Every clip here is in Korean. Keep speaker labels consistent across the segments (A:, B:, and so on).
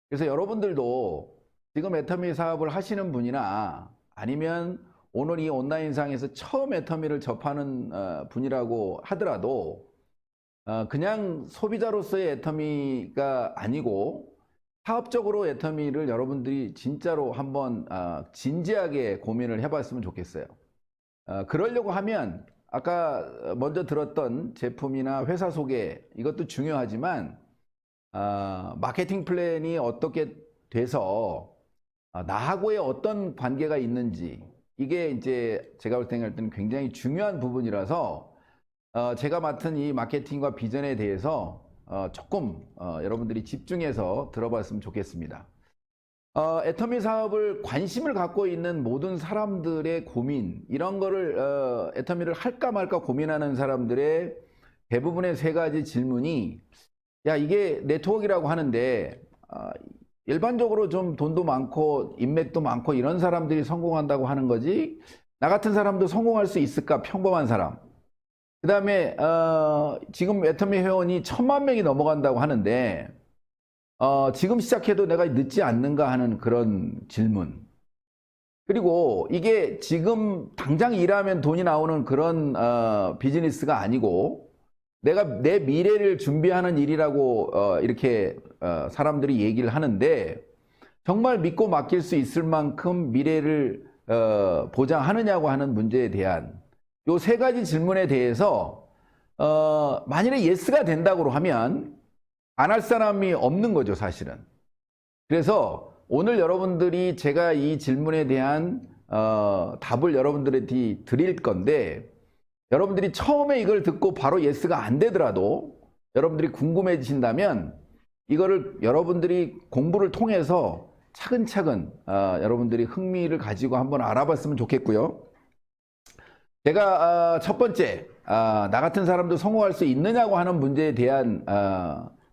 A: 그래서 여러분들도 지금 애터미 사업을 하시는 분이나 아니면 오늘 이 온라인상에서 처음 애터미를 접하는 분이라고 하더라도 그냥 소비자로서의 애터미가 아니고 사업적으로 애터미를 여러분들이 진짜로 한번 진지하게 고민을 해봤으면 좋겠어요. 그러려고 하면 아까 먼저 들었던 제품이나 회사 소개, 이것도 중요하지만 마케팅 플랜이 어떻게 돼서 나하고의 어떤 관계가 있는지, 이게 이제 제가 볼 때는 굉장히 중요한 부분이라서 제가 맡은 이 마케팅과 비전에 대해서 조금 여러분들이 집중해서 들어봤으면 좋겠습니다. 애터미 사업을 관심을 갖고 있는 모든 사람들의 고민, 이런 거를 애터미를 할까 말까 고민하는 사람들의 대부분의 세 가지 질문이, 야, 이게 네트워크라고 하는데 일반적으로 좀 돈도 많고 인맥도 많고 이런 사람들이 성공한다고 하는 거지, 나 같은 사람도 성공할 수 있을까? 평범한 사람. 그 다음에 지금 애터미 회원이 1000만 명이 넘어간다고 하는데 지금 시작해도 내가 늦지 않는가 하는 그런 질문. 그리고 이게 지금 당장 일하면 돈이 나오는 그런 비즈니스가 아니고 내가 내 미래를 준비하는 일이라고 이렇게 사람들이 얘기를 하는데, 정말 믿고 맡길 수 있을 만큼 미래를 보장하느냐고 하는 문제에 대한 요 세 가지 질문에 대해서 만일에 예스가 된다고 하면 안 할 사람이 없는 거죠, 사실은. 그래서 오늘 여러분들이 제가 이 질문에 대한 답을 여러분들한테 드릴 건데, 여러분들이 처음에 이걸 듣고 바로 예스가 안 되더라도 여러분들이 궁금해지신다면 이거를 여러분들이 공부를 통해서 차근차근 여러분들이 흥미를 가지고 한번 알아봤으면 좋겠고요. 제가 첫 번째, 나 같은 사람도 성공할 수 있느냐고 하는 문제에 대한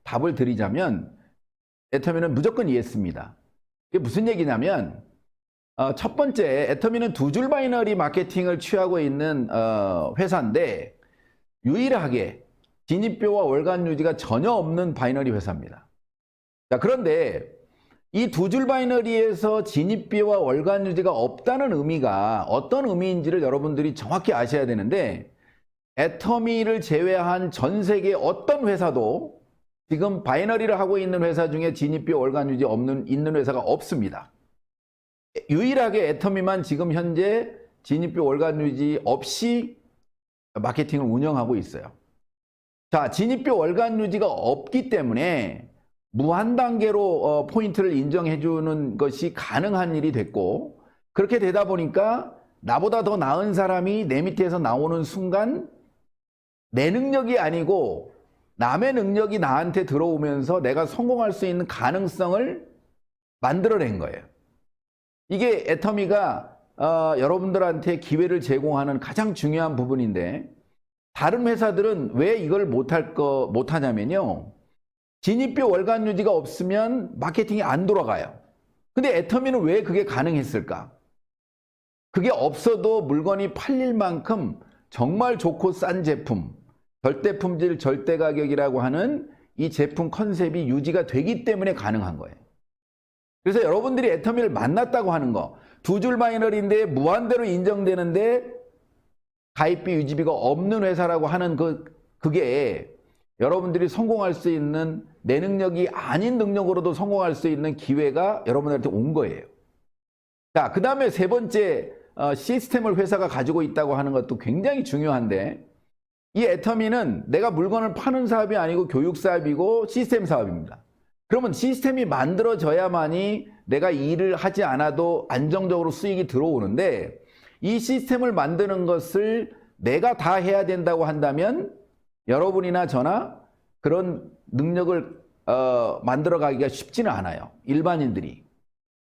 A: 답을 드리자면, 애터미는 무조건 예스입니다. 이게 무슨 얘기냐면, 첫 번째, 애터미는 두 줄 바이너리 마케팅을 취하고 있는 회사인데 유일하게 진입비와 월간 유지가 전혀 없는 바이너리 회사입니다. 자, 그런데 이 두 줄 바이너리에서 진입비와 월간 유지가 없다는 의미가 어떤 의미인지를 여러분들이 정확히 아셔야 되는데, 애터미를 제외한 전 세계 어떤 회사도 지금 바이너리를 하고 있는 회사 중에 진입비 월간 유지 있는 회사가 없습니다. 유일하게 애터미만 지금 현재 진입비 월간 유지 없이 마케팅을 운영하고 있어요. 자, 진입비 월간 유지가 없기 때문에 무한 단계로 포인트를 인정해 주는 것이 가능한 일이 됐고, 그렇게 되다 보니까 나보다 더 나은 사람이 내 밑에서 나오는 순간 내 능력이 아니고 남의 능력이 나한테 들어오면서 내가 성공할 수 있는 가능성을 만들어낸 거예요. 이게 애터미가 여러분들한테 기회를 제공하는 가장 중요한 부분인데, 다른 회사들은 왜 이걸 못하냐면요, 진입비 월간 유지가 없으면 마케팅이 안 돌아가요. 근데 애터미는 왜 그게 가능했을까? 그게 없어도 물건이 팔릴 만큼 정말 좋고 싼 제품, 절대 품질 절대 가격이라고 하는 이 제품 컨셉이 유지가 되기 때문에 가능한 거예요. 그래서 여러분들이 애터미를 만났다고 하는 거, 두 줄 바이너리인데 무한대로 인정되는데 가입비 유지비가 없는 회사라고 하는 그게 여러분들이 성공할 수 있는, 내 능력이 아닌 능력으로도 성공할 수 있는 기회가 여러분들한테 온 거예요. 자, 그 다음에 세 번째, 시스템을 회사가 가지고 있다고 하는 것도 굉장히 중요한데, 이 애터미는 내가 물건을 파는 사업이 아니고 교육 사업이고 시스템 사업입니다. 그러면 시스템이 만들어져야만이 내가 일을 하지 않아도 안정적으로 수익이 들어오는데, 이 시스템을 만드는 것을 내가 다 해야 된다고 한다면 여러분이나 저나 그런 능력을 만들어가기가 쉽지는 않아요, 일반인들이.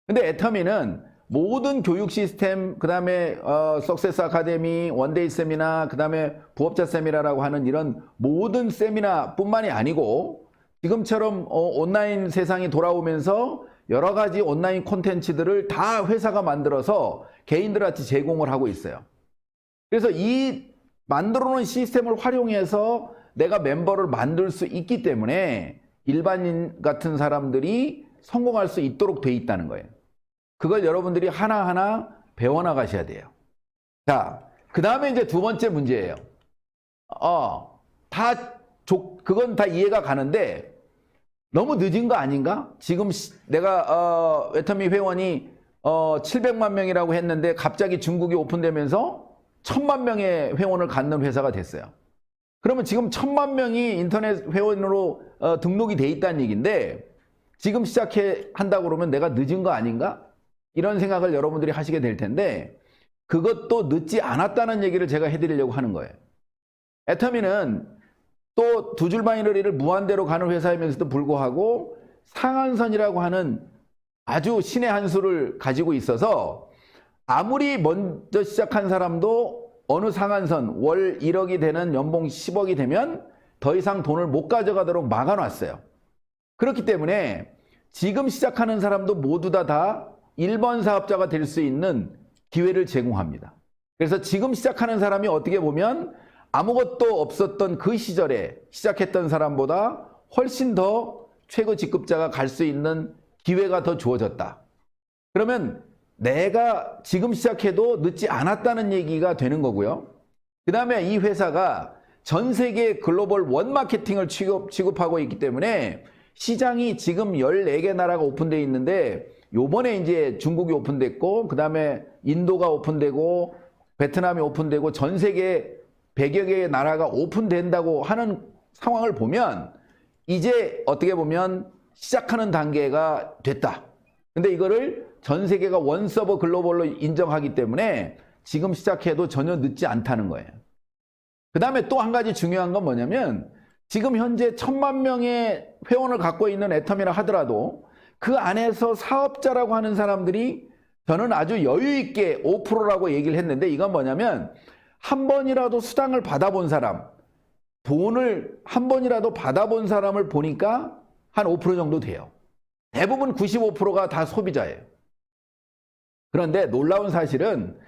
A: 근데 애터미는 모든 교육 시스템, 그 다음에 석세스 아카데미, 원데이 세미나, 그 다음에 부업자 세미나라고 하는 이런 모든 세미나 뿐만이 아니고, 지금처럼 온라인 세상이 돌아오면서 여러 가지 온라인 콘텐츠들을 다 회사가 만들어서 개인들한테 제공을 하고 있어요. 그래서 이 만들어 놓은 시스템을 활용해서 내가 멤버를 만들 수 있기 때문에 일반인 같은 사람들이 성공할 수 있도록 돼 있다는 거예요. 그걸 여러분들이 하나하나 배워나가셔야 돼요. 자, 그 다음에 이제 두 번째 문제예요. 그건 다 이해가 가는데 너무 늦은 거 아닌가? 지금 내가 애터미 회원이 700만 명이라고 했는데 갑자기 중국이 오픈되면서 1000만 명의 회원을 갖는 회사가 됐어요. 그러면 지금 1000만 명이 인터넷 회원으로 등록이 돼 있다는 얘기인데 지금 한다고 그러면 내가 늦은 거 아닌가? 이런 생각을 여러분들이 하시게 될 텐데 그것도 늦지 않았다는 얘기를 제가 해드리려고 하는 거예요. 애터미는 또 두 줄 바이너리를 무한대로 가는 회사이면서도 불구하고 상한선이라고 하는 아주 신의 한 수를 가지고 있어서 아무리 먼저 시작한 사람도 어느 상한선 월 1억이 되는 연봉 10억이 되면 더 이상 돈을 못 가져가도록 막아놨어요. 그렇기 때문에 지금 시작하는 사람도 모두 다 1번 사업자가 될 수 있는 기회를 제공합니다. 그래서 지금 시작하는 사람이 어떻게 보면 아무것도 없었던 그 시절에 시작했던 사람보다 훨씬 더 최고 직급자가 갈 수 있는 기회가 더 주어졌다. 그러면 내가 지금 시작해도 늦지 않았다는 얘기가 되는 거고요. 그 다음에 이 회사가 전 세계 글로벌 원 마케팅을 취급하고 있기 때문에 시장이 지금 14개 나라가 오픈되어 있는데 요번에 이제 중국이 오픈됐고 그 다음에 인도가 오픈되고 베트남이 오픈되고 전 세계 100여 개의 나라가 오픈된다고 하는 상황을 보면 이제 어떻게 보면 시작하는 단계가 됐다. 근데 이거를 전 세계가 원 서버 글로벌로 인정하기 때문에 지금 시작해도 전혀 늦지 않다는 거예요. 그 다음에 또 한 가지 중요한 건 뭐냐면 지금 현재 1000만 명의 회원을 갖고 있는 애터미라 하더라도 그 안에서 사업자라고 하는 사람들이 저는 아주 여유 있게 5%라고 얘기를 했는데 이건 뭐냐면 한 번이라도 수당을 받아본 사람, 돈을 한 번이라도 받아본 사람을 보니까 한 5% 정도 돼요. 대부분 95%가 다 소비자예요. 그런데 놀라운 사실은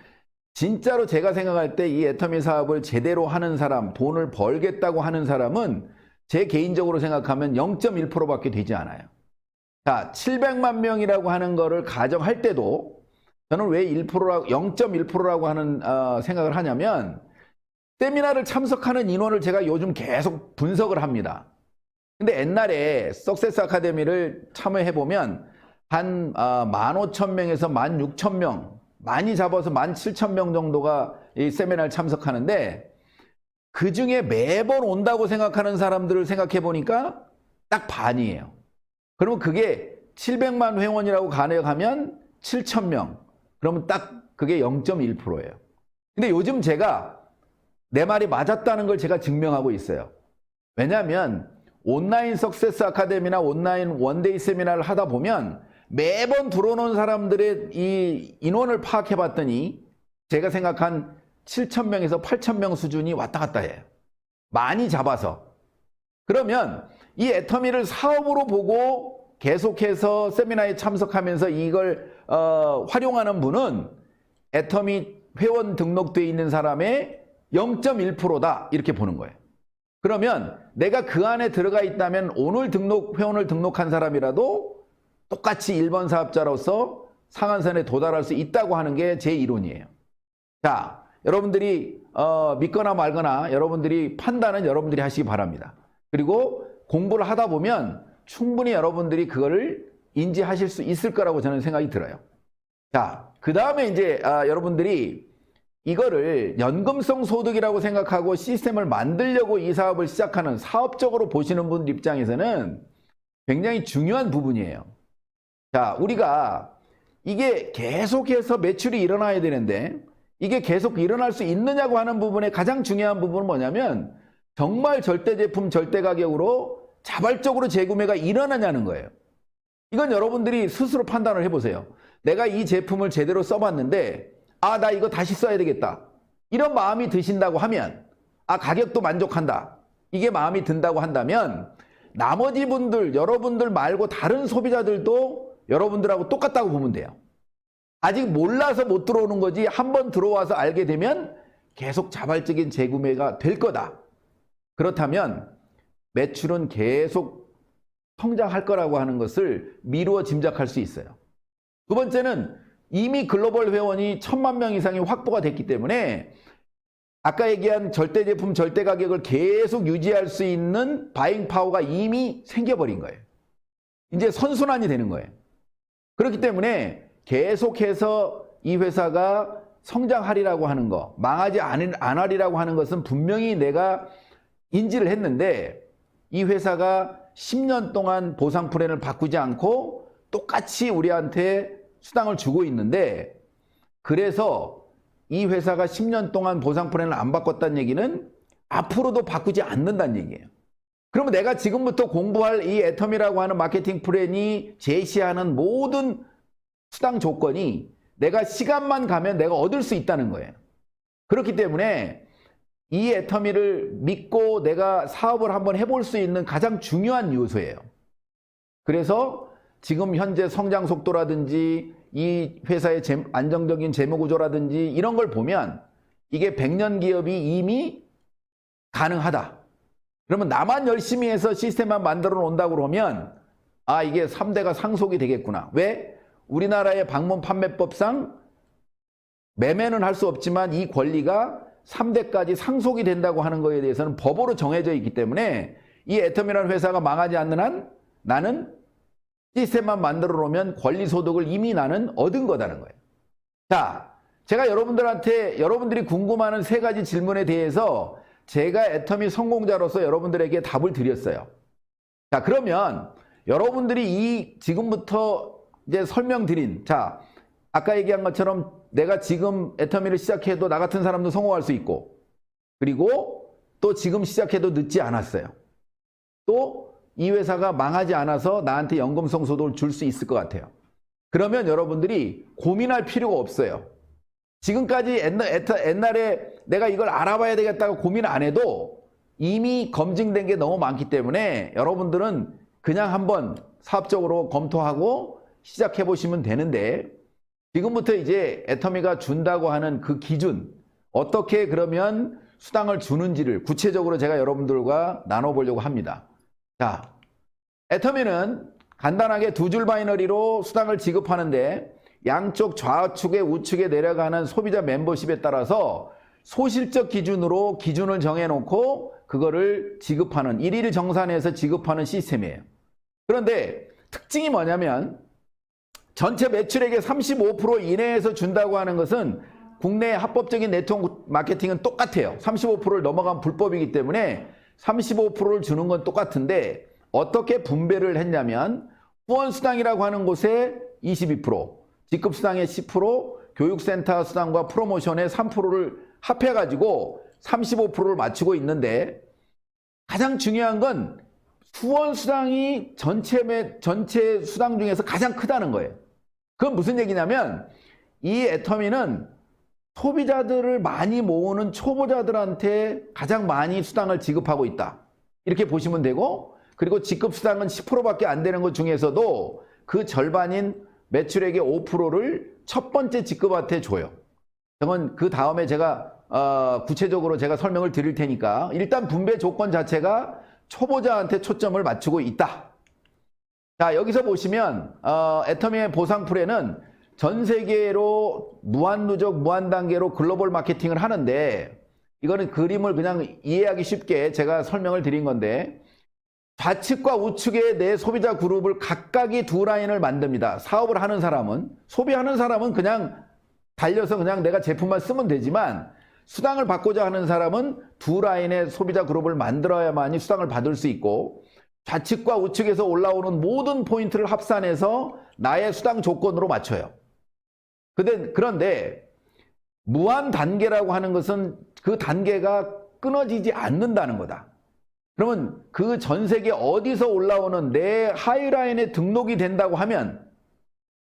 A: 진짜로 제가 생각할 때 이 애터미 사업을 제대로 하는 사람, 돈을 벌겠다고 하는 사람은 제 개인적으로 생각하면 0.1%밖에 되지 않아요. 자, 700만 명이라고 하는 거를 가정할 때도 저는 왜 0.1%라고 하는 생각을 하냐면 세미나를 참석하는 인원을 제가 요즘 계속 분석을 합니다. 근데 옛날에 석세스 아카데미를 참여해보면 한 15,000명에서 16,000명, 많이 잡아서 17,000명 정도가 이 세미나를 참석하는데 그 중에 매번 온다고 생각하는 사람들을 생각해보니까 딱 반이에요. 그러면 그게 700만 회원이라고 가능하면 7,000명. 그러면 딱 그게 0.1%예요. 근데 요즘 제가 내 말이 맞았다는 걸 제가 증명하고 있어요. 왜냐하면 온라인 석세스 아카데미나 온라인 원데이 세미나를 하다 보면 매번 들어오는 사람들의 이 인원을 파악해 봤더니 제가 생각한 7,000명에서 8,000명 수준이 왔다 갔다 해요. 많이 잡아서. 그러면 이 애터미를 사업으로 보고 계속해서 세미나에 참석하면서 이걸 활용하는 분은 애터미 회원 등록되어 있는 사람의 0.1%다 이렇게 보는 거예요. 그러면 내가 그 안에 들어가 있다면 오늘 회원을 등록한 사람이라도 똑같이 1번 사업자로서 상한선에 도달할 수 있다고 하는 게 제 이론이에요. 자, 여러분들이 믿거나 말거나 여러분들이 판단은 여러분들이 하시기 바랍니다. 그리고 공부를 하다 보면 충분히 여러분들이 그거를 인지하실 수 있을 거라고 저는 생각이 들어요. 자, 그 다음에 이제 여러분들이 이거를 연금성 소득이라고 생각하고 시스템을 만들려고 이 사업을 시작하는 사업적으로 보시는 분들 입장에서는 굉장히 중요한 부분이에요. 자, 우리가 이게 계속해서 매출이 일어나야 되는데 이게 계속 일어날 수 있느냐고 하는 부분의 가장 중요한 부분은 뭐냐면 정말 절대 제품 절대 가격으로 자발적으로 재구매가 일어나냐는 거예요. 이건 여러분들이 스스로 판단을 해보세요. 내가 이 제품을 제대로 써봤는데 나 이거 다시 써야 되겠다. 이런 마음이 드신다고 하면 가격도 만족한다. 이게 마음이 든다고 한다면 나머지 분들, 여러분들 말고 다른 소비자들도 여러분들하고 똑같다고 보면 돼요. 아직 몰라서 못 들어오는 거지 한번 들어와서 알게 되면 계속 자발적인 재구매가 될 거다. 그렇다면 매출은 계속 성장할 거라고 하는 것을 미루어 짐작할 수 있어요. 두 번째는 이미 글로벌 회원이 1000만 명 이상이 확보가 됐기 때문에 아까 얘기한 절대 제품, 절대 가격을 계속 유지할 수 있는 바잉 파워가 이미 생겨버린 거예요. 이제 선순환이 되는 거예요. 그렇기 때문에 계속해서 이 회사가 성장하리라고 하는 거, 망하지 않으리라고 하는 것은 분명히 내가 인지를 했는데 이 회사가 10년 동안 보상 플랜을 바꾸지 않고 똑같이 우리한테 수당을 주고 있는데, 그래서 이 회사가 10년 동안 보상 플랜을 안 바꿨다는 얘기는 앞으로도 바꾸지 않는다는 얘기예요. 그러면 내가 지금부터 공부할 이 애텀이라고 하는 마케팅 플랜이 제시하는 모든 수당 조건이 내가 시간만 가면 내가 얻을 수 있다는 거예요. 그렇기 때문에 이 애터미를 믿고 내가 사업을 한번 해볼 수 있는 가장 중요한 요소예요. 그래서 지금 현재 성장 속도라든지 이 회사의 안정적인 재무구조라든지 이런 걸 보면 이게 100년 기업이 이미 가능하다. 그러면 나만 열심히 해서 시스템만 만들어 놓는다고 그러면 아, 이게 3대가 상속이 되겠구나. 왜? 우리나라의 방문 판매법상 매매는 할 수 없지만 이 권리가 3대까지 상속이 된다고 하는 것에 대해서는 법으로 정해져 있기 때문에 이 애텀이라는 회사가 망하지 않는 한 나는 시스템만 만들어 놓으면 권리 소득을 이미 나는 얻은 거다는 거예요. 자, 제가 여러분들이 궁금해하는 세 가지 질문에 대해서 제가 애텀이 성공자로서 여러분들에게 답을 드렸어요. 자, 그러면 여러분들이 지금부터 이제 설명드린, 자, 아까 얘기한 것처럼 내가 지금 애터미를 시작해도 나 같은 사람도 성공할 수 있고, 그리고 또 지금 시작해도 늦지 않았어요. 또 이 회사가 망하지 않아서 나한테 연금성 소득을 줄 수 있을 것 같아요. 그러면 여러분들이 고민할 필요가 없어요. 지금까지 옛날에 내가 이걸 알아봐야 되겠다고 고민 안 해도 이미 검증된 게 너무 많기 때문에 여러분들은 그냥 한번 사업적으로 검토하고 시작해 보시면 되는데, 지금부터 이제 애터미가 준다고 하는 그 기준, 어떻게 그러면 수당을 주는지를 구체적으로 제가 여러분들과 나눠보려고 합니다. 자, 애터미는 간단하게 두 줄 바이너리로 수당을 지급하는데 양쪽 좌측에 우측에 내려가는 소비자 멤버십에 따라서 소실적 기준으로 기준을 정해놓고 그거를 지급하는, 일일 정산해서 지급하는 시스템이에요. 그런데 특징이 뭐냐면 전체 매출액의 35% 이내에서 준다고 하는 것은 국내 합법적인 네트워크 마케팅은 똑같아요. 35%를 넘어가면 불법이기 때문에 35%를 주는 건 똑같은데 어떻게 분배를 했냐면 후원수당이라고 하는 곳에 22%, 직급수당의 10%, 교육센터 수당과 프로모션의 3%를 합해가지고 35%를 맞추고 있는데, 가장 중요한 건 후원수당이 전체 수당 중에서 가장 크다는 거예요. 그건 무슨 얘기냐면 이 애터미는 소비자들을 많이 모으는 초보자들한테 가장 많이 수당을 지급하고 있다, 이렇게 보시면 되고, 그리고 직급수당은 10%밖에 안 되는 것 중에서도 그 절반인 매출액의 5%를 첫 번째 직급한테 줘요. 그건 그 다음에 제가 구체적으로 제가 설명을 드릴 테니까 일단 분배 조건 자체가 초보자한테 초점을 맞추고 있다. 자, 여기서 보시면 애터미의 보상 플랜은 전 세계로 무한누적, 무한단계로 글로벌 마케팅을 하는데, 이거는 그림을 그냥 이해하기 쉽게 제가 설명을 드린 건데, 좌측과 우측에 내 소비자 그룹을 각각이 두 라인을 만듭니다. 사업을 하는 사람은, 소비하는 사람은 그냥 달려서 그냥 내가 제품만 쓰면 되지만, 수당을 받고자 하는 사람은 두 라인의 소비자 그룹을 만들어야만이 수당을 받을 수 있고, 좌측과 우측에서 올라오는 모든 포인트를 합산해서 나의 수당 조건으로 맞춰요. 그런데 무한 단계라고 하는 것은 그 단계가 끊어지지 않는다는 거다. 그러면 그 전 세계 어디서 올라오는 내 하이라인에 등록이 된다고 하면,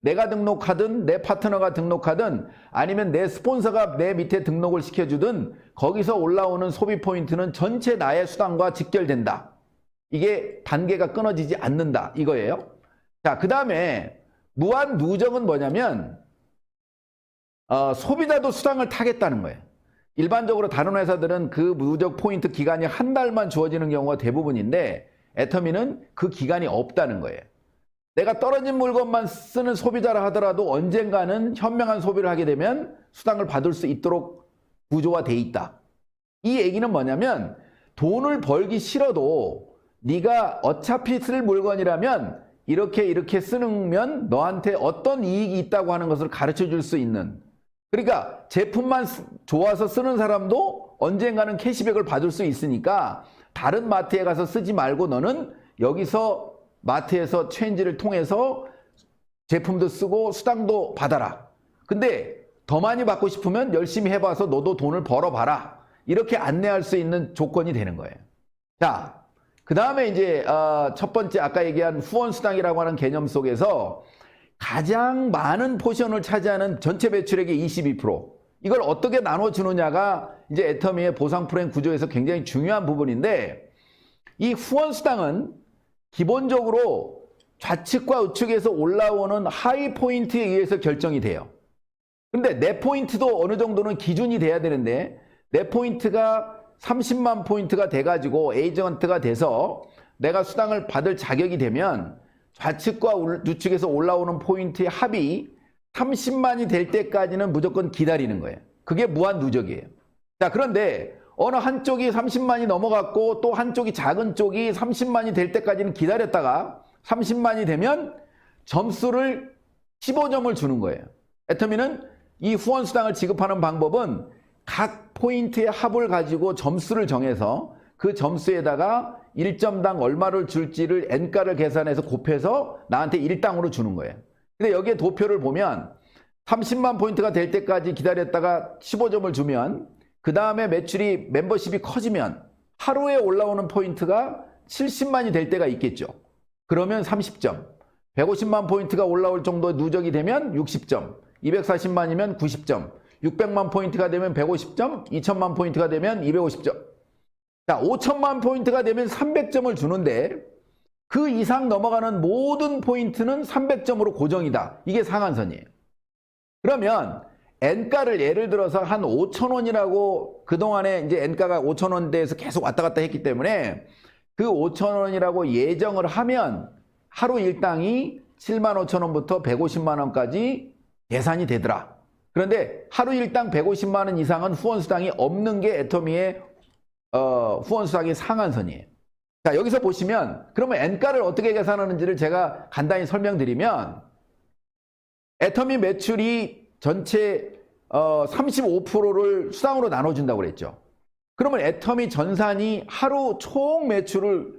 A: 내가 등록하든 내 파트너가 등록하든 아니면 내 스폰서가 내 밑에 등록을 시켜주든 거기서 올라오는 소비 포인트는 전체 나의 수당과 직결된다. 이게 단계가 끊어지지 않는다, 이거예요. 자, 그 다음에 무한 누적은 뭐냐면 소비자도 수당을 타겠다는 거예요. 일반적으로 다른 회사들은 그 누적 포인트 기간이 한 달만 주어지는 경우가 대부분인데, 애터미는 그 기간이 없다는 거예요. 내가 떨어진 물건만 쓰는 소비자라 하더라도 언젠가는 현명한 소비를 하게 되면 수당을 받을 수 있도록 구조화돼 있다. 이 얘기는 뭐냐면 돈을 벌기 싫어도 네가 어차피 쓸 물건이라면 이렇게 쓰면 너한테 어떤 이익이 있다고 하는 것을 가르쳐 줄 수 있는, 그러니까 제품만 좋아서 쓰는 사람도 언젠가는 캐시백을 받을 수 있으니까 다른 마트에 가서 쓰지 말고 너는 여기서 마트에서 체인지를 통해서 제품도 쓰고 수당도 받아라. 근데 더 많이 받고 싶으면 열심히 해봐서 너도 돈을 벌어봐라. 이렇게 안내할 수 있는 조건이 되는 거예요. 자, 그 다음에 이제 첫 번째 아까 얘기한 후원수당이라고 하는 개념 속에서 가장 많은 포션을 차지하는 전체 매출액의 22%. 이걸 어떻게 나눠주느냐가 이제 애터미의 보상 프로그램 구조에서 굉장히 중요한 부분인데, 이 후원수당은 기본적으로 좌측과 우측에서 올라오는 하이 포인트에 의해서 결정이 돼요. 근데 내 포인트도 어느 정도는 기준이 돼야 되는데, 내 포인트가 30만 포인트가 돼가지고 에이전트가 돼서 내가 수당을 받을 자격이 되면 좌측과 우측에서 올라오는 포인트의 합이 30만이 될 때까지는 무조건 기다리는 거예요. 그게 무한 누적이에요. 자, 그런데 어느 한쪽이 30만이 넘어갔고 또 한쪽이 작은 쪽이 30만이 될 때까지는 기다렸다가 30만이 되면 점수를 15점을 주는 거예요. 애터미는 이 후원수당을 지급하는 방법은 각 포인트의 합을 가지고 점수를 정해서 그 점수에다가 1점당 얼마를 줄지를 N가를 계산해서 곱해서 나한테 1당으로 주는 거예요. 근데 여기에 도표를 보면 30만 포인트가 될 때까지 기다렸다가 15점을 주면 그 다음에 매출이 멤버십이 커지면 하루에 올라오는 포인트가 70만이 될 때가 있겠죠. 그러면 30점, 150만 포인트가 올라올 정도 누적이 되면 60점, 240만이면 90점, 600만 포인트가 되면 150점, 2천만 포인트가 되면 250점. 자, 5천만 포인트가 되면 300점을 주는데 그 이상 넘어가는 모든 포인트는 300점으로 고정이다. 이게 상한선이에요. 그러면 N가를 예를 들어서 한 5,000원이라고 그동안에 이제 N가가 5,000원대에서 계속 왔다 갔다 했기 때문에 그 5,000원이라고 예정을 하면 하루 일당이 75,000원부터 150만원까지 계산이 되더라. 그런데 하루 일당 150만 원 이상은 후원수당이 없는 게 애터미의 후원수당의 상한선이에요. 자, 여기서 보시면 그러면 N가를 어떻게 계산하는지를 제가 간단히 설명드리면 애터미 매출이 전체 35%를 수당으로 나눠준다고 그랬죠. 그러면 애터미 전산이 하루 총 매출을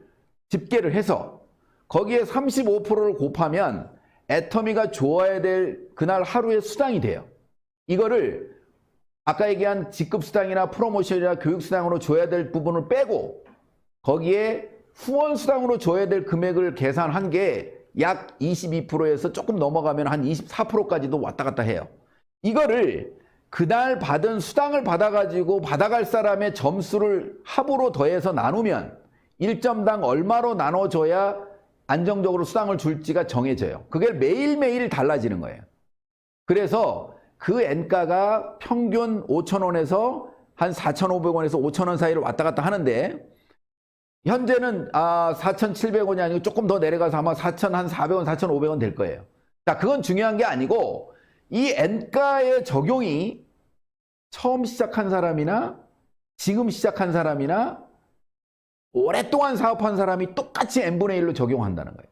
A: 집계를 해서 거기에 35%를 곱하면 애터미가 줘야 될 그날 하루의 수당이 돼요. 이거를 아까 얘기한 직급수당이나 프로모션이나 교육수당으로 줘야 될 부분을 빼고 거기에 후원수당으로 줘야 될 금액을 계산한 게 약 22%에서 조금 넘어가면 한 24%까지도 왔다 갔다 해요. 이거를 그날 받은 수당을 받아가지고 받아갈 사람의 점수를 합으로 더해서 나누면 1점당 얼마로 나눠줘야 안정적으로 수당을 줄지가 정해져요. 그게 매일매일 달라지는 거예요. 그래서 그 N가가 평균 5,000원에서 한 4,500원에서 5,000원 사이를 왔다 갔다 하는데 현재는 4,700원이 아니고 조금 더 내려가서 아마 4,400원, 4,500원 될 거예요. 자, 그건 중요한 게 아니고 이 N가의 적용이 처음 시작한 사람이나 지금 시작한 사람이나 오랫동안 사업한 사람이 똑같이 N분의 1로 적용한다는 거예요.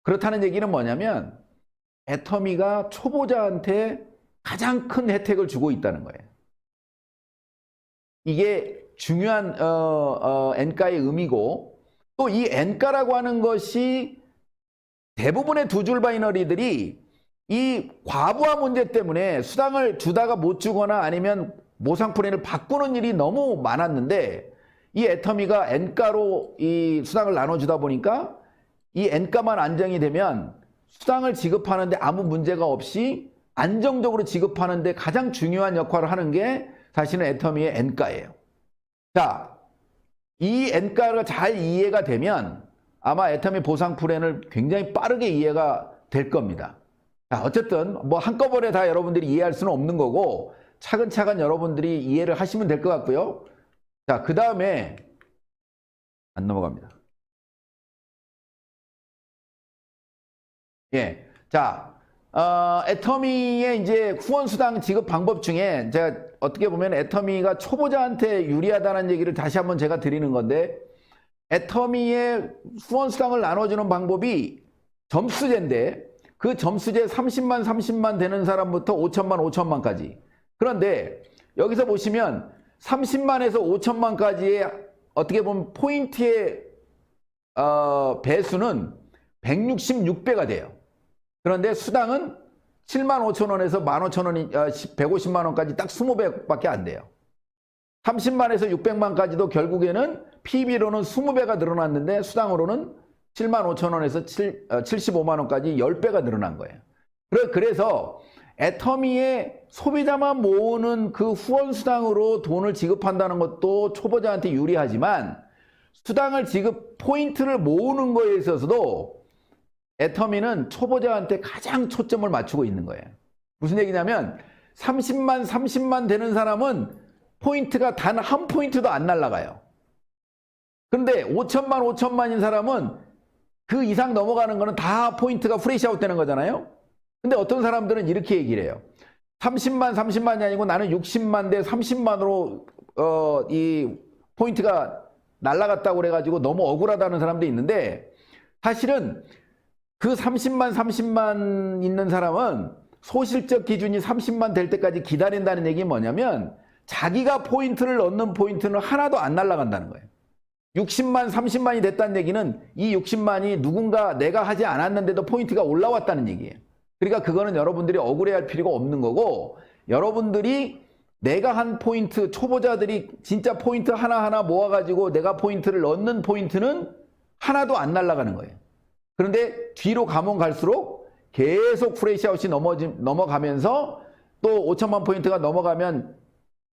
A: 그렇다는 얘기는 뭐냐면 애터미가 초보자한테 가장 큰 혜택을 주고 있다는 거예요. 이게 중요한 N가의 의미고 또 이 N가라고 하는 것이 대부분의 두 줄 바이너리들이 이 과부하 문제 때문에 수당을 주다가 못 주거나 아니면 보상 프로그램을 바꾸는 일이 너무 많았는데 이 애터미가 N가로 이 수당을 나눠주다 보니까 이 N가만 안정이 되면 수당을 지급하는데 아무 문제가 없이 안정적으로 지급하는데 가장 중요한 역할을 하는 게 사실은 애터미의 N가예요. 자, 이 N가가 잘 이해가 되면 아마 애터미 보상 프로그램을 굉장히 빠르게 이해가 될 겁니다. 자, 어쨌든 뭐 한꺼번에 다 여러분들이 이해할 수는 없는 거고 차근차근 여러분들이 이해를 하시면 될 것 같고요. 자, 그 다음에 안 넘어갑니다. 예. 자, 애터미의 이제 후원수당 지급 방법 중에 제가 어떻게 보면 애터미가 초보자한테 유리하다는 얘기를 다시 한번 제가 드리는 건데, 애터미의 후원수당을 나눠주는 방법이 점수제인데, 그 점수제 30만, 30만 되는 사람부터 5천만, 5천만까지. 그런데 여기서 보시면 30만에서 5천만까지의 어떻게 보면 포인트의 배수는 166배가 돼요. 그런데 수당은 7만 5천 원에서 15,000원이 150만 원까지 딱 20배밖에 안 돼요. 30만에서 600만까지도 결국에는 PB로는 20배가 늘어났는데 수당으로는 7만 5천 원에서 75만 원까지 10배가 늘어난 거예요. 그래서 애터미의 소비자만 모으는 그 후원 수당으로 돈을 지급한다는 것도 초보자한테 유리하지만, 수당을 포인트를 모으는 거에 있어서도 애터미는 초보자한테 가장 초점을 맞추고 있는 거예요. 무슨 얘기냐면 30만 되는 사람은 포인트가 단 한 포인트도 안 날아가요. 그런데 5천만인 사람은 그 이상 넘어가는 거는 다 포인트가 프레시아웃 되는 거잖아요. 근데 어떤 사람들은 이렇게 얘기를 해요. 30만이 아니고 나는 60만 대 30만으로 이 포인트가 날아갔다고 그래가지고 너무 억울하다는 사람도 있는데, 사실은 그 30만 있는 사람은 소실적 기준이 30만 될 때까지 기다린다는 얘기 뭐냐면, 자기가 포인트를 넣는 포인트는 하나도 안 날아간다는 거예요. 60만, 30만이 됐다는 얘기는 이 60만이 누군가 내가 하지 않았는데도 포인트가 올라왔다는 얘기예요. 그러니까 그거는 여러분들이 억울해할 필요가 없는 거고, 여러분들이 내가 한 포인트, 초보자들이 진짜 포인트 하나하나 모아가지고 내가 포인트를 넣는 포인트는 하나도 안 날아가는 거예요. 그런데 뒤로 가면 갈수록 계속 프레시아웃이 넘어가면서 또 5천만 포인트가 넘어가면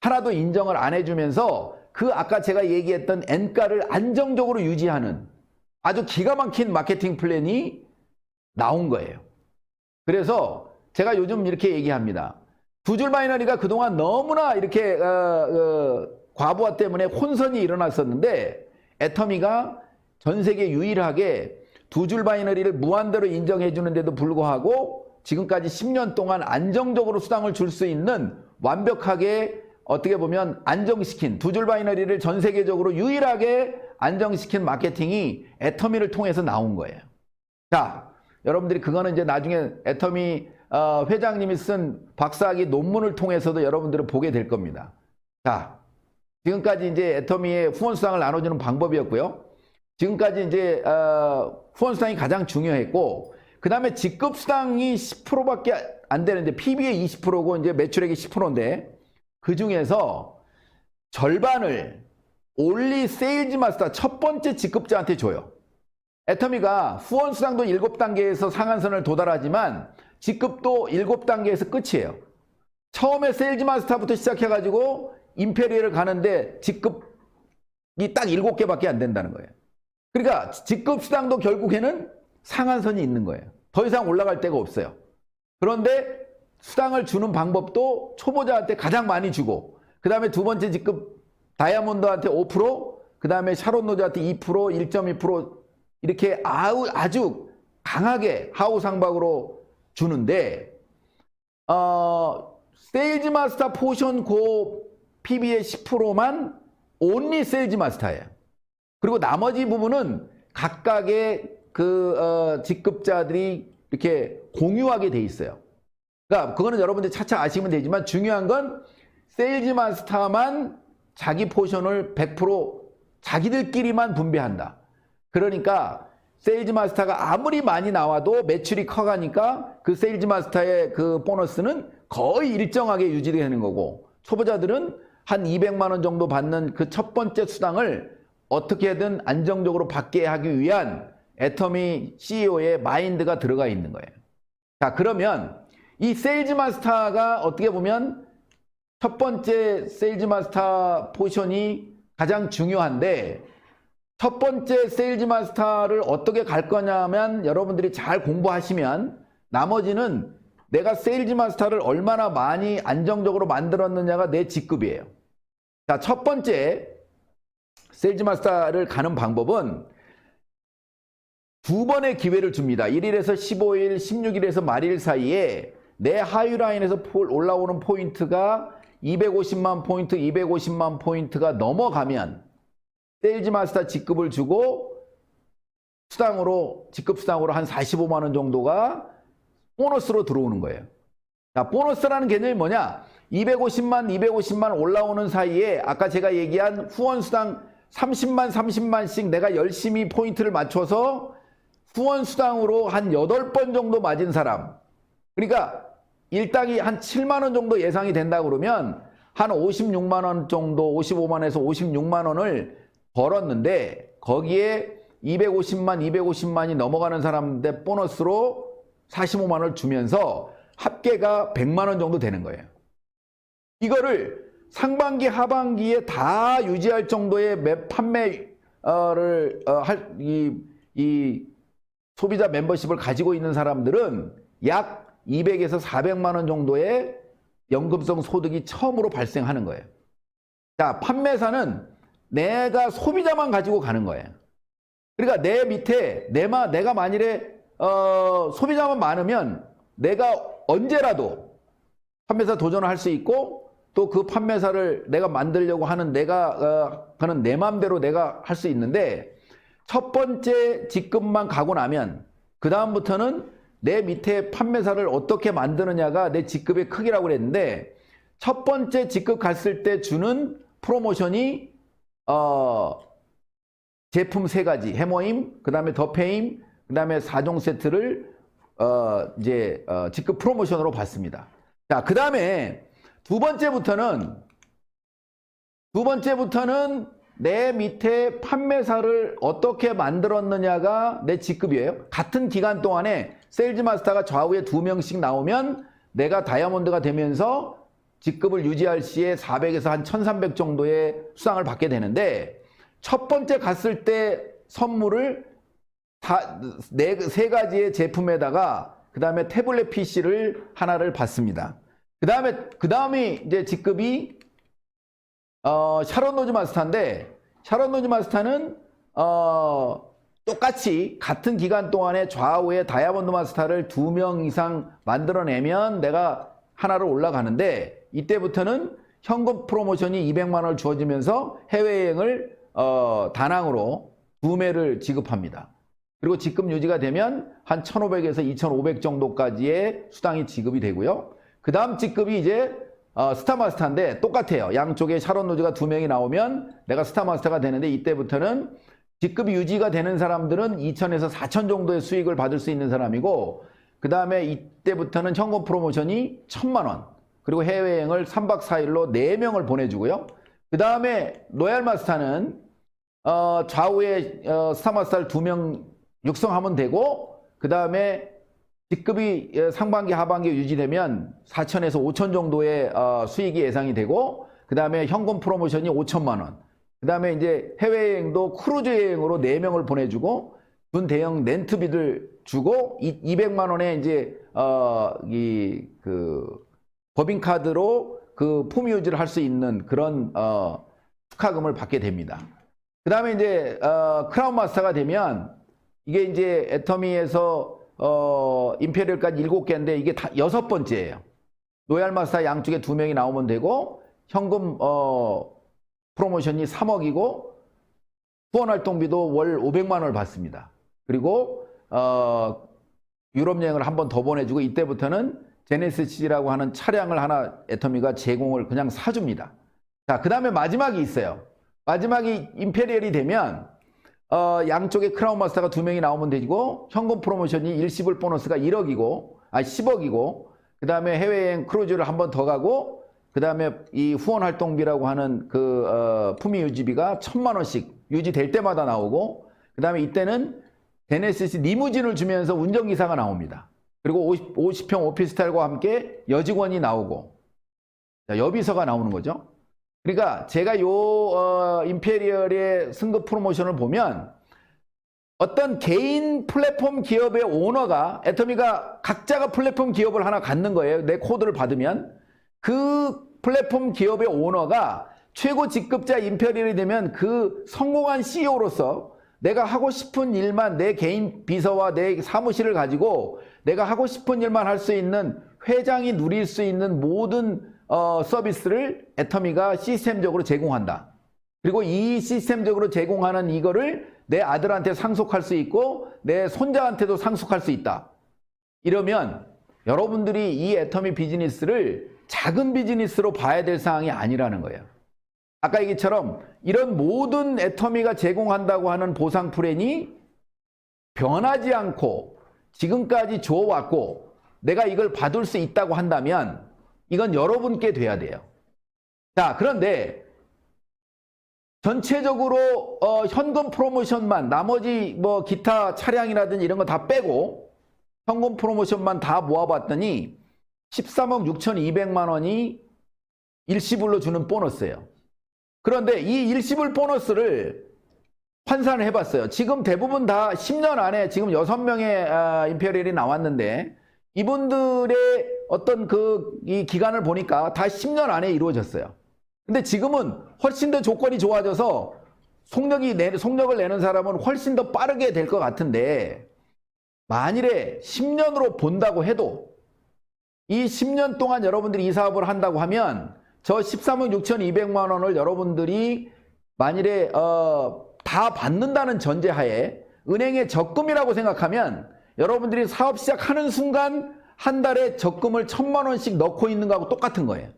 A: 하나도 인정을 안 해주면서 그 아까 제가 얘기했던 N가를 안정적으로 유지하는 아주 기가 막힌 마케팅 플랜이 나온 거예요. 그래서 제가 요즘 이렇게 얘기합니다. 두 줄 바이너리가 그동안 너무나 이렇게 과부하 때문에 혼선이 일어났었는데, 애터미가 전 세계 유일하게 두 줄 바이너리를 무한대로 인정해 주는데도 불구하고 지금까지 10년 동안 안정적으로 수당을 줄 수 있는, 완벽하게 어떻게 보면 안정시킨, 두 줄 바이너리를 전 세계적으로 유일하게 안정시킨 마케팅이 애터미를 통해서 나온 거예요. 자, 여러분들이 그거는 이제 나중에 애터미 회장님이 쓴 박사학위 논문을 통해서도 여러분들은 보게 될 겁니다. 자, 지금까지 이제 애터미의 후원수당을 나눠주는 방법이었고요. 지금까지 이제 후원수당이 가장 중요했고, 그 다음에 직급수당이 10%밖에 안 되는데 PB의 20%고 이제 매출액이 10%인데, 그 중에서 절반을 올리 세일즈 마스터 첫 번째 직급자한테 줘요. 애터미가 후원수당도 7단계에서 상한선을 도달하지만 직급도 7단계에서 끝이에요. 처음에 세일즈 마스터부터 시작해가지고 임페리얼을 가는데 직급이 딱 7개밖에 안 된다는 거예요. 그러니까 직급수당도 결국에는 상한선이 있는 거예요. 더 이상 올라갈 데가 없어요. 그런데 수당을 주는 방법도 초보자한테 가장 많이 주고, 그 다음에 두 번째 직급 다이아몬드한테 5%, 그 다음에 샤론 노즈한테 2%, 1.2% 이렇게 아주 강하게 하우상박으로 주는데, 세일즈 마스터 포션 고 PB의 10%만 온리 세일즈 마스터예요. 그리고 나머지 부분은 각각의 직급자들이 이렇게 공유하게 돼 있어요. 그러니까 그거는 여러분들 차차 아시면 되지만, 중요한 건 세일즈 마스터만 자기 포션을 100% 자기들끼리만 분배한다. 그러니까 세일즈 마스터가 아무리 많이 나와도 매출이 커가니까 그 세일즈 마스터의 그 보너스는 거의 일정하게 유지되는 거고, 초보자들은 한 200만 원 정도 받는 그 첫 번째 수당을 어떻게든 안정적으로 받게 하기 위한 애터미 CEO의 마인드가 들어가 있는 거예요. 자, 그러면 이 세일즈 마스터가 어떻게 보면 첫 번째 세일즈 마스터 포션이 가장 중요한데, 첫 번째 세일즈 마스터를 어떻게 갈 거냐면, 여러분들이 잘 공부하시면 나머지는 내가 세일즈 마스터를 얼마나 많이 안정적으로 만들었느냐가 내 직급이에요. 자, 첫 번째 세일즈 마스터를 가는 방법은 두 번의 기회를 줍니다. 1일에서 15일, 16일에서 말일 사이에 내 하위 라인에서 올라오는 포인트가 250만 포인트, 250만 포인트가 넘어가면 세일즈 마스터 직급을 주고 수당으로, 직급 수당으로 한 45만 원 정도가 보너스로 들어오는 거예요. 자, 보너스라는 개념이 뭐냐? 250만 올라오는 사이에 아까 제가 얘기한 후원 수당 30만씩 내가 열심히 포인트를 맞춰서 후원 수당으로 한 8번 정도 맞은 사람. 그러니까 일당이 한 7만 원 정도 예상이 된다 그러면 한 56만 원 정도, 55만에서 56만 원을 벌었는데 거기에 250만이 넘어가는 사람인데 보너스로 45만 원을 주면서 합계가 100만 원 정도 되는 거예요. 이거를 상반기, 하반기에 다 유지할 정도의 판매를 이 소비자 멤버십을 가지고 있는 사람들은 약 200에서 400만 원 정도의 연금성 소득이 처음으로 발생하는 거예요. 자, 판매사는 내가 소비자만 가지고 가는 거예요. 그러니까 내 밑에 내가 만일에 소비자만 많으면 내가 언제라도 판매사 도전을 할 수 있고 또 그 판매사를 내가 만들려고 하는 그는 내 맘대로 내가 할 수 있는데 첫 번째 직급만 가고 나면 그 다음부터는 내 밑에 판매사를 어떻게 만드느냐가 내 직급의 크기라고 그랬는데 첫 번째 직급 갔을 때 주는 프로모션이 제품 3가지 해모임, 그 다음에 더페임, 그 다음에 4종 세트를 직급 프로모션으로 받습니다. 자, 그 다음에 두 번째부터는 내 밑에 판매사를 어떻게 만들었느냐가 내 직급이에요. 같은 기간 동안에 세일즈 마스터가 좌우에 2명씩 나오면 내가 다이아몬드가 되면서 직급을 유지할 시에 400에서 한 1300 정도의 수당을 받게 되는데 첫 번째 갔을 때 선물을 3가지의 제품에다가 그 다음에 태블릿 PC를 하나를 받습니다. 그 다음이 이제 직급이 샤론 노즈 마스터인데 샤론 노즈 마스터는 똑같이 같은 기간 동안에 좌우에 다이아몬드 마스터를 2명 이상 만들어내면 내가 하나로 올라가는데 이때부터는 현금 프로모션이 200만 원을 주어지면서 해외여행을 다낭으로 2매를 지급합니다. 그리고 직급 유지가 되면 한 1,500에서 2,500 정도까지의 수당이 지급이 되고요. 그 다음 직급이 이제 스타마스터인데 똑같아요. 양쪽에 샤론 노즈가 2명이 나오면 내가 스타마스터가 되는데 이때부터는 직급이 유지가 되는 사람들은 2,000에서 4,000 정도의 수익을 받을 수 있는 사람이고 그 다음에 이때부터는 현금 프로모션이 1,000만 원 그리고 해외여행을 3박 4일로 4명을 보내주고요. 그 다음에 로얄 마스터는 좌우에 스타마스터를 2명 육성하면 되고 그 다음에 직급이 상반기 하반기 유지되면 4,000에서 5,000 정도의 수익이 예상이 되고 그 다음에 현금 프로모션이 5,000만 원 그 다음에 이제 해외여행도 크루즈 여행으로 4명을 보내주고 준 대형 렌트비를 주고 200만 원에 이제 법인카드로 그 폼 유지를 할 수 있는 그런 축하금을 받게 됩니다. 그 다음에 이제 크라운 마스터가 되면 이게 이제 애터미에서 임페리얼까지 7개인데 이게 다 6번째예요. 로얄 마스터 양쪽에 2명이 나오면 되고 현금 프로모션이 3억이고 후원활동비도 월 500만 원을 받습니다. 그리고 유럽 여행을 한 번 더 보내주고 이때부터는 제네시스라고 하는 차량을 하나 애터미가 제공을 그냥 사줍니다. 자, 그 다음에 마지막이 있어요. 마지막이 임페리얼이 되면 양쪽에 크라운 마스터가 2명이 나오면 되고 현금 프로모션이 일시불 보너스가 10억이고 그 다음에 해외여행 크루즈를 한 번 더 가고 그 다음에 이 후원 활동비라고 하는 품위 유지비가 1,000만 원씩 유지될 때마다 나오고 그 다음에 이때는 제네시스 리무진을 주면서 운전기사가 나옵니다. 그리고 50평 오피스텔과 함께 여직원이 나오고 여비서가 나오는 거죠. 그러니까 제가 임페리얼의 승급 프로모션을 보면 어떤 개인 플랫폼 기업의 오너가 애터미가 각자가 플랫폼 기업을 하나 갖는 거예요. 내 코드를 받으면 그 플랫폼 기업의 오너가 최고 직급자 임페리얼이 되면 그 성공한 CEO로서 내가 하고 싶은 일만, 내 개인 비서와 내 사무실을 가지고 내가 하고 싶은 일만 할 수 있는, 회장이 누릴 수 있는 모든 서비스를 애터미가 시스템적으로 제공한다. 그리고 이 시스템적으로 제공하는 이거를 내 아들한테 상속할 수 있고 내 손자한테도 상속할 수 있다. 이러면 여러분들이 이 애터미 비즈니스를 작은 비즈니스로 봐야 될 상황이 아니라는 거예요. 아까 얘기처럼 이런 모든 애터미가 제공한다고 하는 보상 플랜이 변하지 않고 지금까지 줘왔고 내가 이걸 받을 수 있다고 한다면 이건 여러분께 돼야 돼요. 자, 그런데 전체적으로 현금 프로모션만, 나머지 뭐 기타 차량이라든지 이런 거 다 빼고 현금 프로모션만 다 모아봤더니 13억 6,200만 원이 일시불로 주는 보너스예요. 그런데 이 일시불 보너스를 환산을 해봤어요. 지금 대부분 다 10년 안에 지금 6명의 임페리얼이 나왔는데 이분들의 어떤 이 기간을 보니까 다 10년 안에 이루어졌어요. 근데 지금은 훨씬 더 조건이 좋아져서 속력을 내는 사람은 훨씬 더 빠르게 될 것 같은데 만일에 10년으로 본다고 해도 이 10년 동안 여러분들이 이 사업을 한다고 하면 저 13억 6,200만 원을 여러분들이 만일에 다 받는다는 전제하에 은행의 적금이라고 생각하면 여러분들이 사업 시작하는 순간 한 달에 적금을 1,000만 원씩 넣고 있는 거하고 똑같은 거예요.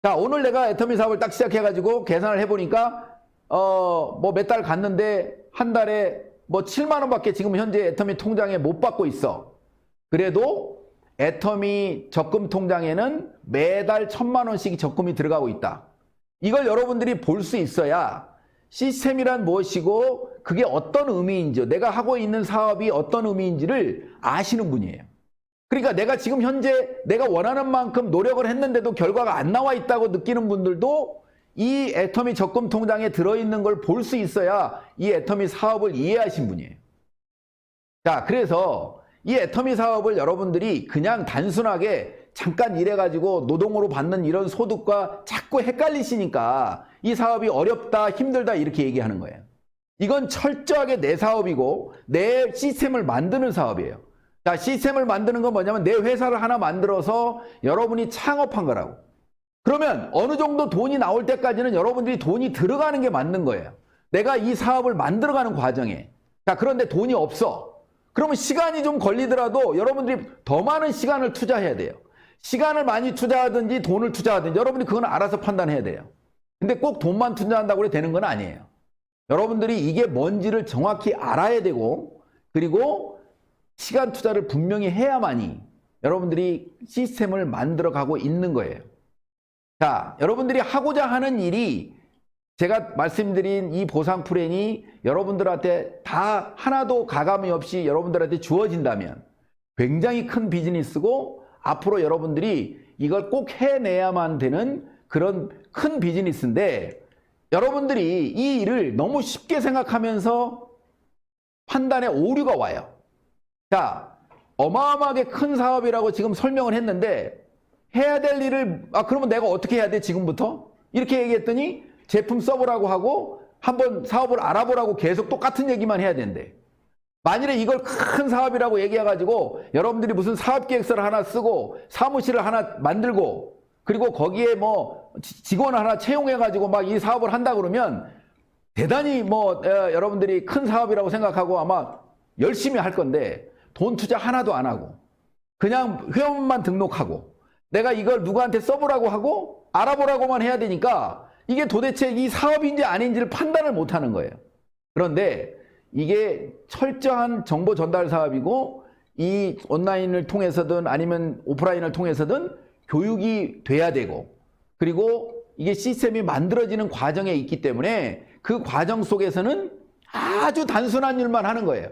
A: 자, 오늘 내가 애터미 사업을 딱 시작해가지고 계산을 해보니까 뭐 몇 달 갔는데 한 달에 뭐 7만 원밖에 지금 현재 애터미 통장에 못 받고 있어. 그래도 애터미 적금 통장에는 매달 1,000만 원씩 적금이 들어가고 있다. 이걸 여러분들이 볼 수 있어야 시스템이란 무엇이고 그게 어떤 의미인지, 내가 하고 있는 사업이 어떤 의미인지를 아시는 분이에요. 그러니까 내가 지금 현재 내가 원하는 만큼 노력을 했는데도 결과가 안 나와 있다고 느끼는 분들도 이 애터미 적금 통장에 들어있는 걸 볼 수 있어야 이 애터미 사업을 이해하신 분이에요. 자, 그래서 이 애터미 사업을 여러분들이 그냥 단순하게 잠깐 일해가지고 노동으로 받는 이런 소득과 자꾸 헷갈리시니까 이 사업이 어렵다, 힘들다 이렇게 얘기하는 거예요. 이건 철저하게 내 사업이고 내 시스템을 만드는 사업이에요. 자, 시스템을 만드는 건 뭐냐면 내 회사를 하나 만들어서 여러분이 창업한 거라고. 그러면 어느 정도 돈이 나올 때까지는 여러분들이 돈이 들어가는 게 맞는 거예요. 내가 이 사업을 만들어가는 과정에. 자, 그런데 돈이 없어. 그러면 시간이 좀 걸리더라도 여러분들이 더 많은 시간을 투자해야 돼요. 시간을 많이 투자하든지 돈을 투자하든지 여러분이 그건 알아서 판단해야 돼요. 근데 꼭 돈만 투자한다고 되는 건 아니에요. 여러분들이 이게 뭔지를 정확히 알아야 되고 그리고 시간 투자를 분명히 해야만이 여러분들이 시스템을 만들어가고 있는 거예요. 자, 여러분들이 하고자 하는 일이 제가 말씀드린 이 보상 플랜이 여러분들한테 다 하나도 가감이 없이 여러분들한테 주어진다면 굉장히 큰 비즈니스고 앞으로 여러분들이 이걸 꼭 해내야만 되는 그런 큰 비즈니스인데 여러분들이 이 일을 너무 쉽게 생각하면서 판단에 오류가 와요. 자, 어마어마하게 큰 사업이라고 지금 설명을 했는데 해야 될 일을 그러면 내가 어떻게 해야 돼 지금부터? 이렇게 얘기했더니 제품 써보라고 하고 한번 사업을 알아보라고 계속 똑같은 얘기만 해야 된대. 만일에 이걸 큰 사업이라고 얘기해가지고 여러분들이 무슨 사업계획서를 하나 쓰고 사무실을 하나 만들고 그리고 거기에 뭐 직원을 하나 채용해가지고 막 이 사업을 한다 그러면 대단히 여러분들이 큰 사업이라고 생각하고 아마 열심히 할 건데 돈 투자 하나도 안 하고 그냥 회원만 등록하고 내가 이걸 누구한테 써보라고 하고 알아보라고만 해야 되니까 이게 도대체 이 사업인지 아닌지를 판단을 못 하는 거예요. 그런데 이게 철저한 정보 전달 사업이고 이 온라인을 통해서든 아니면 오프라인을 통해서든 교육이 돼야 되고 그리고 이게 시스템이 만들어지는 과정에 있기 때문에 그 과정 속에서는 아주 단순한 일만 하는 거예요.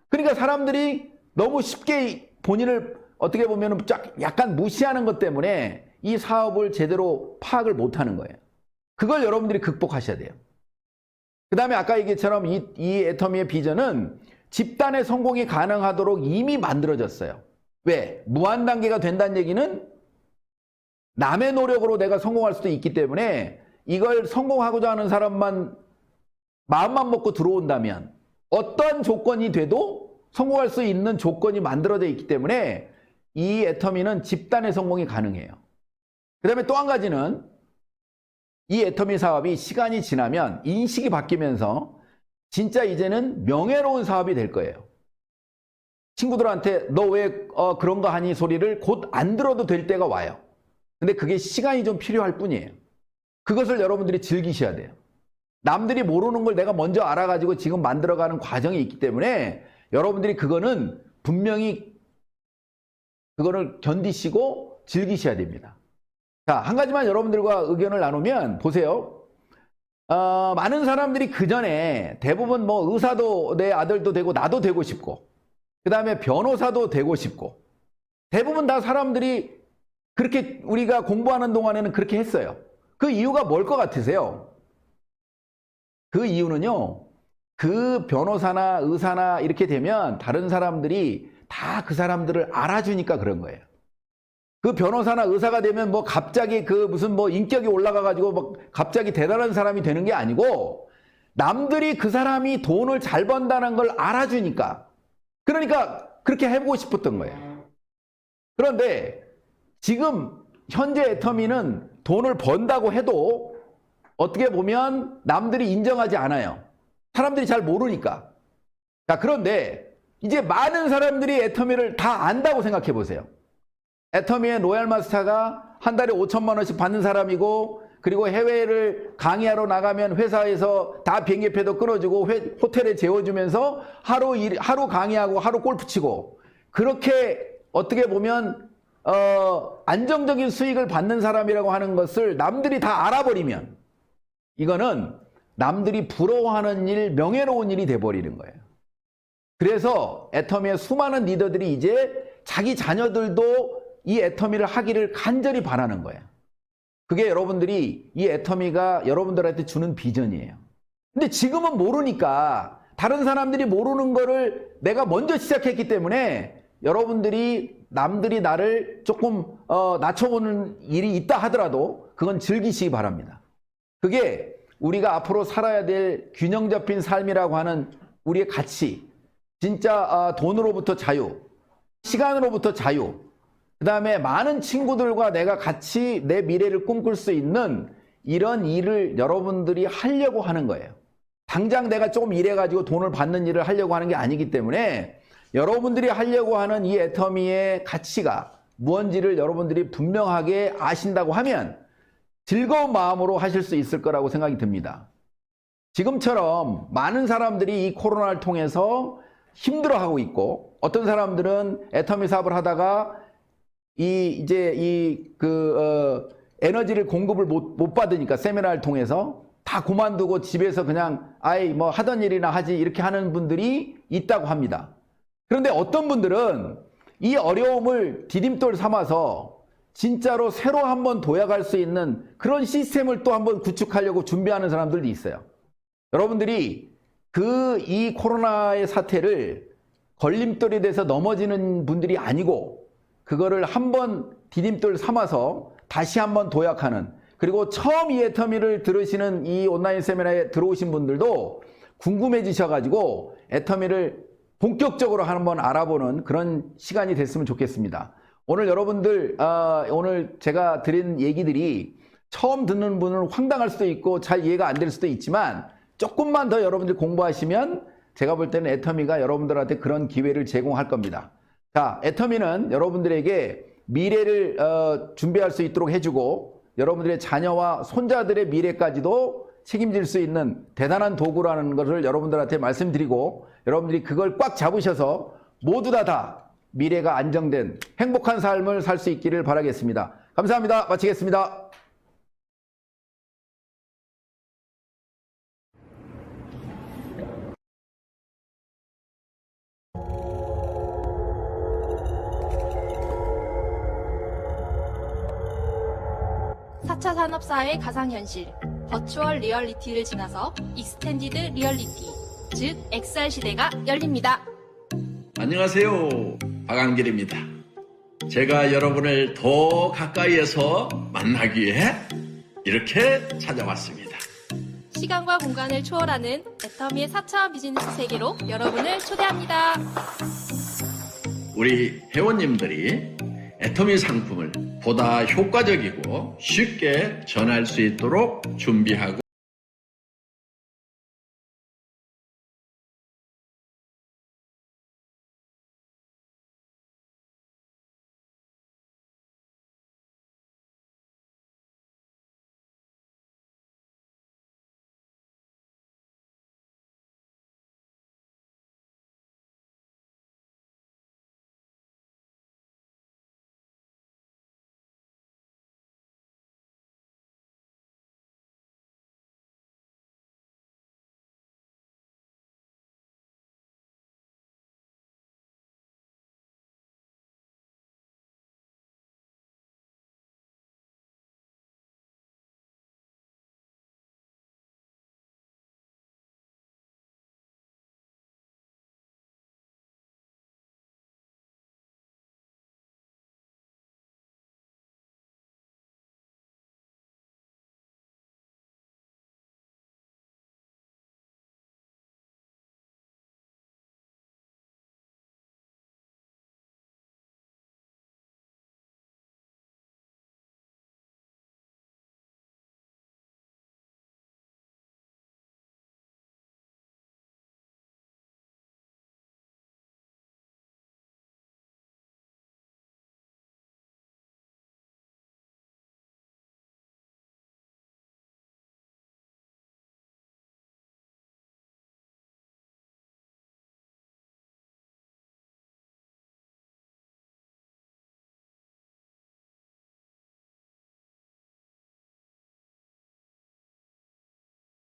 A: 그러니까 사람들이 너무 쉽게 본인을 어떻게 보면 약간 무시하는 것 때문에 이 사업을 제대로 파악을 못하는 거예요. 그걸 여러분들이 극복하셔야 돼요. 그 다음에 아까 얘기처럼 이 애터미의 비전은 집단의 성공이 가능하도록 이미 만들어졌어요. 왜? 무한 단계가 된다는 얘기는 남의 노력으로 내가 성공할 수도 있기 때문에 이걸 성공하고자 하는 사람만 마음만 먹고 들어온다면 어떤 조건이 돼도 성공할 수 있는 조건이 만들어져 있기 때문에 이 애터미는 집단의 성공이 가능해요. 그 다음에 또 한 가지는 이 애터미 사업이 시간이 지나면 인식이 바뀌면서 진짜 이제는 명예로운 사업이 될 거예요. 친구들한테 너 왜 그런 거 하니 소리를 곧 안 들어도 될 때가 와요. 근데 그게 시간이 좀 필요할 뿐이에요. 그것을 여러분들이 즐기셔야 돼요. 남들이 모르는 걸 내가 먼저 알아가지고 지금 만들어가는 과정이 있기 때문에 여러분들이 그거는 분명히 그거를 견디시고 즐기셔야 됩니다. 자, 한 가지만 여러분들과 의견을 나누면 보세요. 많은 사람들이 그 전에 대부분 뭐 의사도 내 아들도 되고 나도 되고 싶고 그 다음에 변호사도 되고 싶고 대부분 다 사람들이 그렇게 우리가 공부하는 동안에는 그렇게 했어요. 그 이유가 뭘 것 같으세요? 그 이유는요, 그 변호사나 의사나 이렇게 되면 다른 사람들이 다 그 사람들을 알아주니까 그런 거예요. 그 변호사나 의사가 되면 뭐 갑자기 그 무슨 뭐 인격이 올라가가지고 뭐 갑자기 대단한 사람이 되는 게 아니고 남들이 그 사람이 돈을 잘 번다는 걸 알아주니까 그러니까 그렇게 해보고 싶었던 거예요. 그런데 지금 현재 애터미는 돈을 번다고 해도 어떻게 보면 남들이 인정하지 않아요. 사람들이 잘 모르니까. 자, 그런데 이제 많은 사람들이 애터미를 다 안다고 생각해 보세요. 애터미의 로얄 마스터가 한 달에 5천만 원씩 받는 사람이고 그리고 해외를 강의하러 나가면 회사에서 다 비행기표도 끊어주고 호텔에 재워주면서 하루 강의하고 하루 골프 치고 그렇게 어떻게 보면 안정적인 수익을 받는 사람이라고 하는 것을 남들이 다 알아버리면 이거는 남들이 부러워하는 일, 명예로운 일이 돼버리는 거예요. 그래서 애터미의 수많은 리더들이 이제 자기 자녀들도 이 애터미를 하기를 간절히 바라는 거예요. 그게 여러분들이 이 애터미가 여러분들한테 주는 비전이에요. 근데 지금은 모르니까 다른 사람들이 모르는 거를 내가 먼저 시작했기 때문에 여러분들이 남들이 나를 조금 낮춰보는 일이 있다 하더라도 그건 즐기시기 바랍니다. 그게 우리가 앞으로 살아야 될 균형 잡힌 삶이라고 하는 우리의 가치, 진짜 돈으로부터 자유, 시간으로부터 자유, 그 다음에 많은 친구들과 내가 같이 내 미래를 꿈꿀 수 있는 이런 일을 여러분들이 하려고 하는 거예요. 당장 내가 조금 일해가지고 돈을 받는 일을 하려고 하는 게 아니기 때문에 여러분들이 하려고 하는 이 애터미의 가치가 무언지를 여러분들이 분명하게 아신다고 하면 즐거운 마음으로 하실 수 있을 거라고 생각이 듭니다. 지금처럼 많은 사람들이 이 코로나를 통해서 힘들어하고 있고 어떤 사람들은 애터미 사업을 하다가 에너지를 공급을 못 받으니까 세미나를 통해서 다 그만두고 집에서 그냥 뭐 하던 일이나 하지 이렇게 하는 분들이 있다고 합니다. 그런데 어떤 분들은 이 어려움을 디딤돌 삼아서 진짜로 새로 한번 도약할 수 있는 그런 시스템을 또 한번 구축하려고 준비하는 사람들도 있어요. 여러분들이 이 코로나의 사태를 걸림돌이 돼서 넘어지는 분들이 아니고 그거를 한번 디딤돌 삼아서 다시 한번 도약하는 그리고 처음 이 애터미를 들으시는 이 온라인 세미나에 들어오신 분들도 궁금해지셔가지고 애터미를 본격적으로 한번 알아보는 그런 시간이 됐으면 좋겠습니다. 오늘 여러분들 오늘 제가 드린 얘기들이 처음 듣는 분은 황당할 수도 있고 잘 이해가 안 될 수도 있지만 조금만 더 여러분들 공부하시면 제가 볼 때는 애터미가 여러분들한테 그런 기회를 제공할 겁니다. 자, 애터미는 여러분들에게 미래를 준비할 수 있도록 해주고 여러분들의 자녀와 손자들의 미래까지도 책임질 수 있는 대단한 도구라는 것을 여러분들한테 말씀드리고 여러분들이 그걸 꽉 잡으셔서 모두 다 미래가 안정된 행복한 삶을 살 수 있기를 바라겠습니다. 감사합니다. 마치겠습니다.
B: (4차) 산업사회 가상현실, 버추얼 리얼리티를 지나서 익스텐디드 리얼리티, 즉 XR 시대가 열립니다.
C: 안녕하세요. 박한길입니다. 제가 여러분을 더 가까이에서 만나기 위해 이렇게 찾아왔습니다.
B: 시간과 공간을 초월하는 애터미의 4차원 비즈니스 세계로 여러분을 초대합니다.
C: 우리 회원님들이 애터미 상품을 보다 효과적이고 쉽게 전할 수 있도록 준비하고